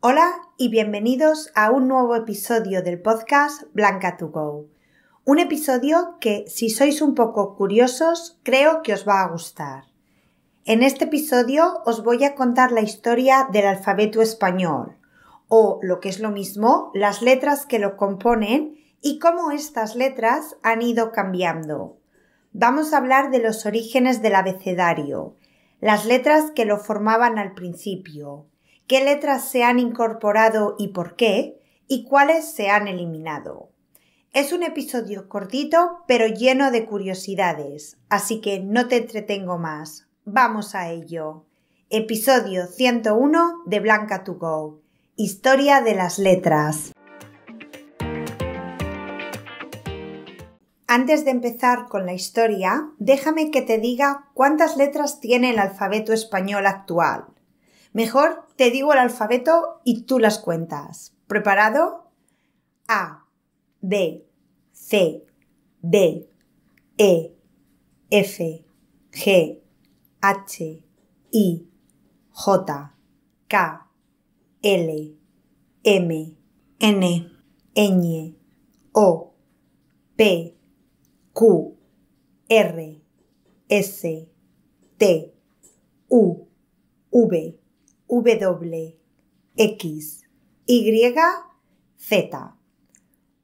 Hola y bienvenidos a un nuevo episodio del podcast Blanca2Go. Un episodio que, si sois un poco curiosos, creo que os va a gustar. En este episodio os voy a contar la historia del alfabeto español, o lo que es lo mismo, las letras que lo componen y cómo estas letras han ido cambiando. Vamos a hablar de los orígenes del abecedario, las letras que lo formaban al principio, qué letras se han incorporado y por qué, y cuáles se han eliminado. Es un episodio cortito, pero lleno de curiosidades, así que no te entretengo más. ¡Vamos a ello! Episodio 101 de Blanca2Go. Historia de las letras. Antes de empezar con la historia, déjame que te diga cuántas letras tiene el alfabeto español actual. Mejor te digo el alfabeto y tú las cuentas. ¿Preparado? A, B, C, D, E, F, G, H, I, J, K, L, M, N, ñ, O, P, Q, R, S, T, U, V, W, X, Y, Z.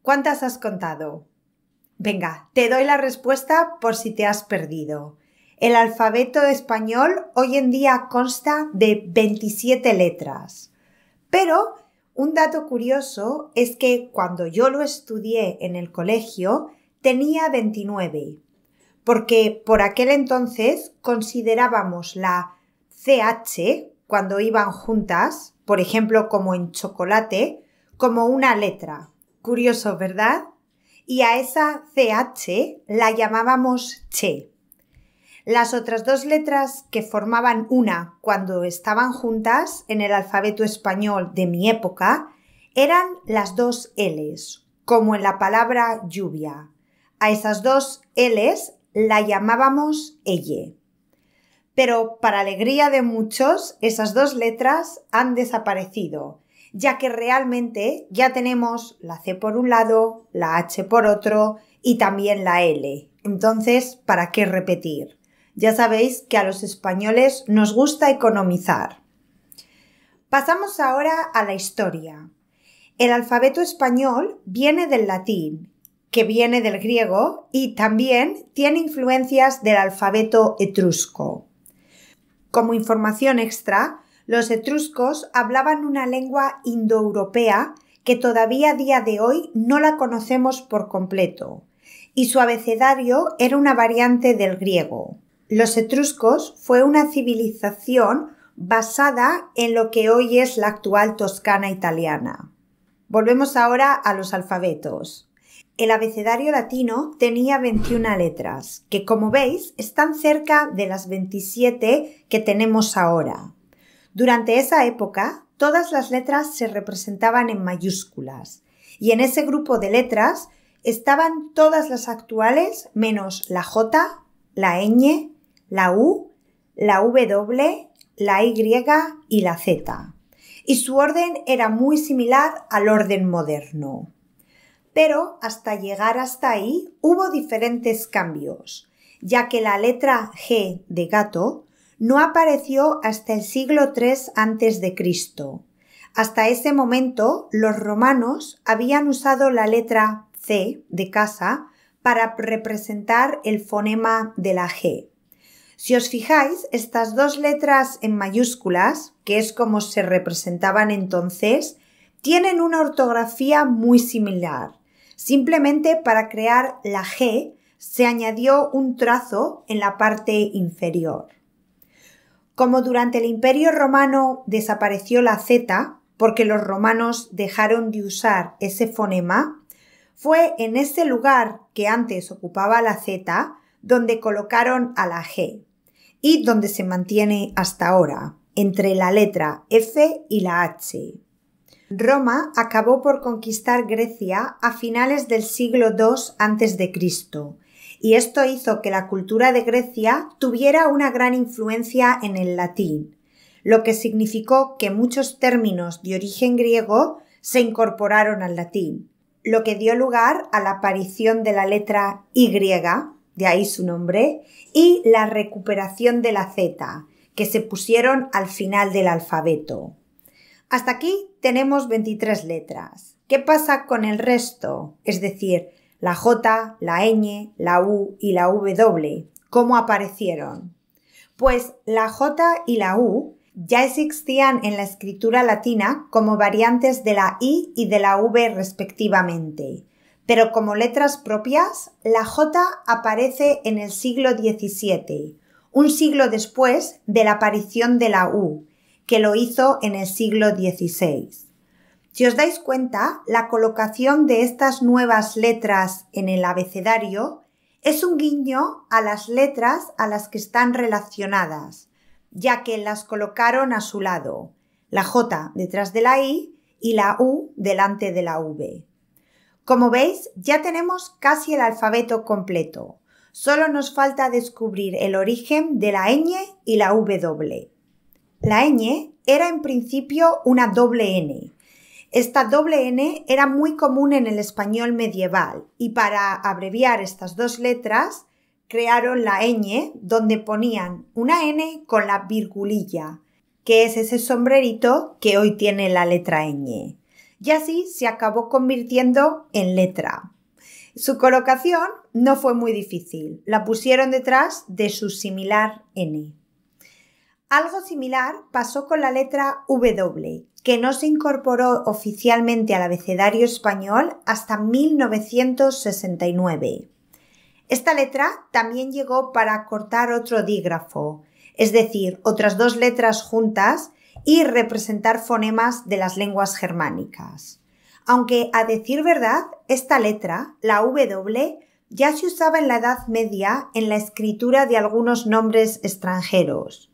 ¿Cuántas has contado? Venga, te doy la respuesta por si te has perdido. El alfabeto español hoy en día consta de 27 letras. Pero un dato curioso es que cuando yo lo estudié en el colegio tenía 29, porque por aquel entonces considerábamos la CH, cuando iban juntas, por ejemplo como en chocolate, como una letra. Curioso, ¿verdad? Y a esa CH la llamábamos che. Las otras dos letras que formaban una cuando estaban juntas en el alfabeto español de mi época eran las dos L's, como en la palabra lluvia. A esas dos L's la llamábamos elle. Pero para alegría de muchos, esas dos letras han desaparecido, ya que realmente ya tenemos la C por un lado, la H por otro y también la L. Entonces, ¿para qué repetir? Ya sabéis que a los españoles nos gusta economizar. Pasamos ahora a la historia. El alfabeto español viene del latín, que viene del griego y también tiene influencias del alfabeto etrusco. Como información extra, los etruscos hablaban una lengua indoeuropea que todavía a día de hoy no la conocemos por completo, y su abecedario era una variante del griego. Los etruscos fue una civilización basada en lo que hoy es la actual Toscana italiana. Volvemos ahora a los alfabetos. El abecedario latino tenía 21 letras, que como veis están cerca de las 27 que tenemos ahora. Durante esa época, todas las letras se representaban en mayúsculas, y en ese grupo de letras estaban todas las actuales menos la J, la ñ, la U, la W, la Y y la Z. Y su orden era muy similar al orden moderno. Pero hasta llegar hasta ahí hubo diferentes cambios, ya que la letra G de gato no apareció hasta el siglo III a.C. Hasta ese momento los romanos habían usado la letra C de casa para representar el fonema de la G. Si os fijáis, estas dos letras en mayúsculas, que es como se representaban entonces, tienen una ortografía muy similar. Simplemente para crear la G se añadió un trazo en la parte inferior. Como durante el Imperio Romano desapareció la Z, porque los romanos dejaron de usar ese fonema, fue en ese lugar que antes ocupaba la Z donde colocaron a la G y donde se mantiene hasta ahora, entre la letra F y la H. Roma acabó por conquistar Grecia a finales del siglo II a.C. y esto hizo que la cultura de Grecia tuviera una gran influencia en el latín. lo que significó que muchos términos de origen griego se incorporaron al latín, lo que dio lugar a la aparición de la letra Y, de ahí su nombre, y la recuperación de la Z, que se pusieron al final del alfabeto. Hasta aquí tenemos 23 letras. ¿Qué pasa con el resto? Es decir, la J, la ñ, la U y la W. ¿Cómo aparecieron? Pues la J y la U ya existían en la escritura latina como variantes de la I y de la V respectivamente, pero como letras propias, la J aparece en el siglo XVII, un siglo después de la aparición de la U, que lo hizo en el siglo XVI. Si os dais cuenta, la colocación de estas nuevas letras en el abecedario es un guiño a las letras a las que están relacionadas, ya que las colocaron a su lado, la J detrás de la I y la U delante de la V. Como veis, ya tenemos casi el alfabeto completo. Solo nos falta descubrir el origen de la ñ y la W. La ñ era en principio una doble N. Esta doble N era muy común en el español medieval y para abreviar estas dos letras crearon la ñ, donde ponían una N con la virgulilla, que es ese sombrerito que hoy tiene la letra ñ. Y así se acabó convirtiendo en letra. Su colocación no fue muy difícil, la pusieron detrás de su similar N. Algo similar pasó con la letra W, que no se incorporó oficialmente al abecedario español hasta 1969. Esta letra también llegó para acortar otro dígrafo, es decir, otras dos letras juntas y representar fonemas de las lenguas germánicas. Aunque, a decir verdad, esta letra, la W, ya se usaba en la Edad Media en la escritura de algunos nombres extranjeros.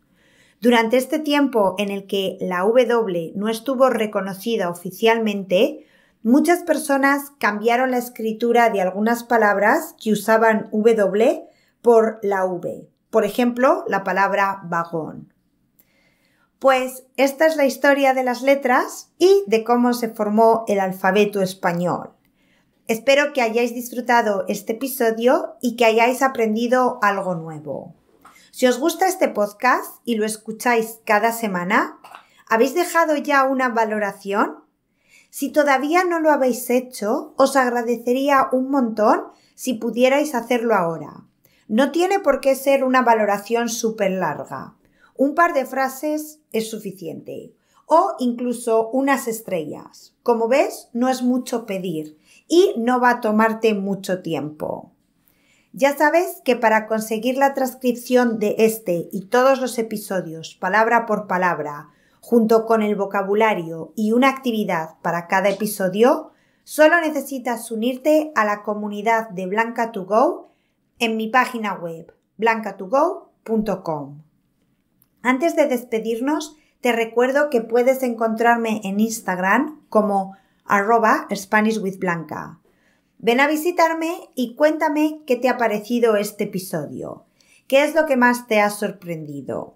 Durante este tiempo en el que la W no estuvo reconocida oficialmente, muchas personas cambiaron la escritura de algunas palabras que usaban W por la V. Por ejemplo, la palabra vagón. Pues esta es la historia de las letras y de cómo se formó el alfabeto español. Espero que hayáis disfrutado este episodio y que hayáis aprendido algo nuevo. Si os gusta este podcast y lo escucháis cada semana, ¿habéis dejado ya una valoración? Si todavía no lo habéis hecho, os agradecería un montón si pudierais hacerlo ahora. No tiene por qué ser una valoración súper larga. Un par de frases es suficiente. O incluso unas estrellas. Como ves, no es mucho pedir y no va a tomarte mucho tiempo. Ya sabes que para conseguir la transcripción de este y todos los episodios palabra por palabra, junto con el vocabulario y una actividad para cada episodio, solo necesitas unirte a la comunidad de Blanca2Go en mi página web, blanca2go.com. Antes de despedirnos, te recuerdo que puedes encontrarme en Instagram como @SpanishWithBlanca. Ven a visitarme y cuéntame qué te ha parecido este episodio. ¿Qué es lo que más te ha sorprendido?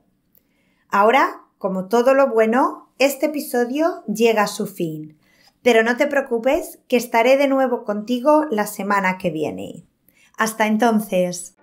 Ahora, como todo lo bueno, este episodio llega a su fin. Pero no te preocupes, que estaré de nuevo contigo la semana que viene. Hasta entonces.